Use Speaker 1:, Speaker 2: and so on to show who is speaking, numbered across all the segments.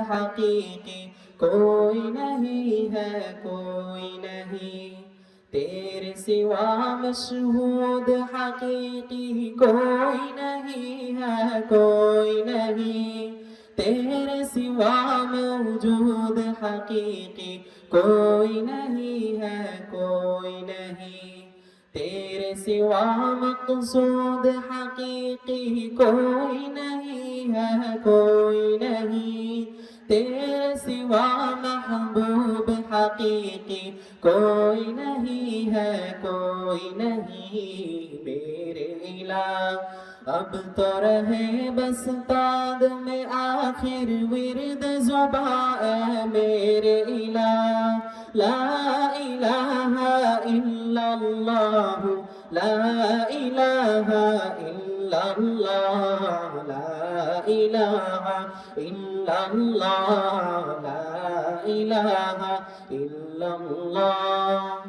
Speaker 1: حقیقی کوئی نہیں ہے، کوئی نہیں تیرے سوا مشہود حقیقی کوئی نہیں ہے، کوئی نہیں تیرے سوا موجود حقیقی کوئی نہیں ہے، کوئی نہیں تیرے سوا مقصود حقیقی کوئی نہیں ہے، کوئی نہیں تیرے سوا محبوب حقیقی کوئی نہیں ہے، کوئی نہیں میرے الہ اب تو رہے بس تاد میں آخر ورد زباں اے میرے الہ لا الہ الا اللہ، لا الہ الا اللہ، لا الہ الا اللہ، لا الہ الا اللہ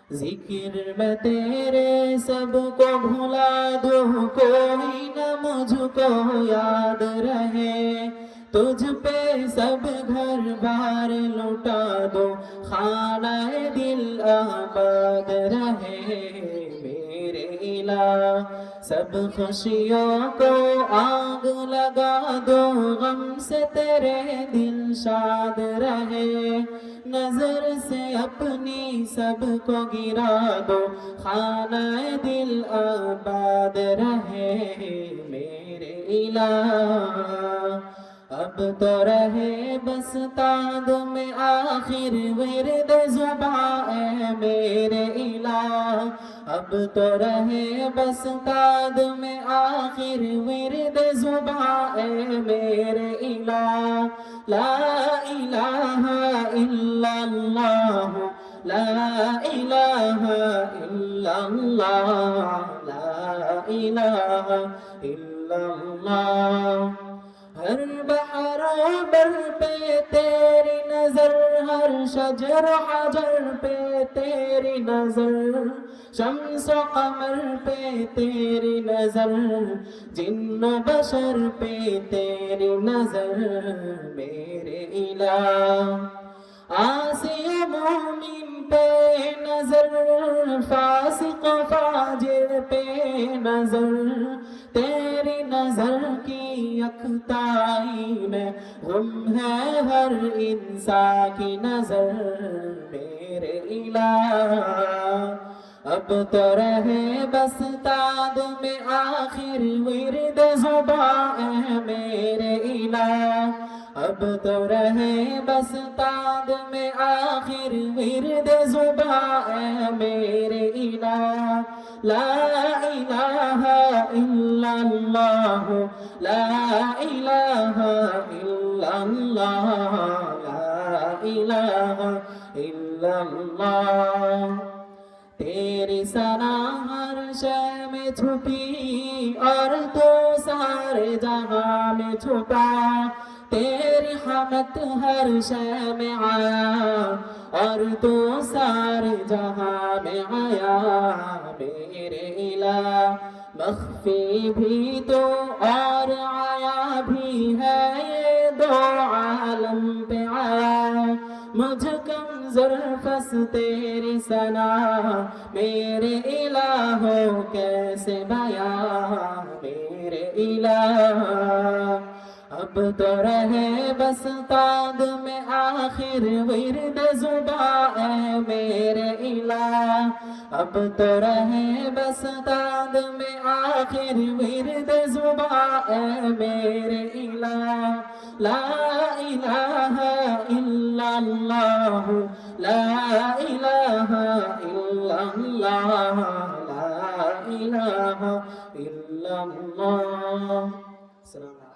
Speaker 1: ذکر میں تیرے سب کو بھلا دوں، کوئی نہ مجھ کو یاد رہے، تجھ پہ سب گھر بار لٹا دو، خانہ دل آباد رہے میرے الہ سب خوشیوں کو آگ لگا دو، غم سے تیرے دل شاد رہے، نظر سے اپنی سب کو گرا دو، خانہ دل آباد رہے میرے الہ اب تو رہے بس تاد میں آخر ورد زباں اے میرے الہ اب تو رہے بس تاد میں آخر ورد زباں اے میرے الہ لا الہ الا اللہ، لا الہ الا اللہ، لا الہ الا اللہ ہر بحر و بر پہ تیری نظر، ہر شجر و حجر پہ تیری نظر، شمس و قمر پہ تیری نظر، جن و بشر پہ تیری نظر میرے الہ عاصی و مومن پہ نظر، فاسق و فاجر پہ نظر، تیری نظر کی یکتائی میں غم ہے ہر انسان کی نظر میرے الہ اب تو رہے بس تاد میں آخر ورد زباں اے میرے الہ اب تو رہے بس تاد میں آخر ورد زباں اے میرے الہ لا الہ الا اللہ، لا الہ الا اللہ، لا الہ الا اللہ تیری ثنا ہر شے میں چھپی اور تو سارے جہاں میں چھپا، تیری حمد ہر شے میں آیا اور تو سارے جہاں میں آیا میرے الہ مخفی بھی تو اور آیا بھی ہے، یہ دو عالم پہ آیا مجھ کمزور پس تیری ثنا میرے الہ ہو کیسے بیاں میرے الہ اب تو رہے بس تاد میں آخر ورد زباں اے میرے الہ اب تو رہے بس تاد میں آخر ورد زباں اے میرے الہ لا الہ الا اللہ، لا الہ الا اللہ، لا الہ الا اللہ السلام علیکم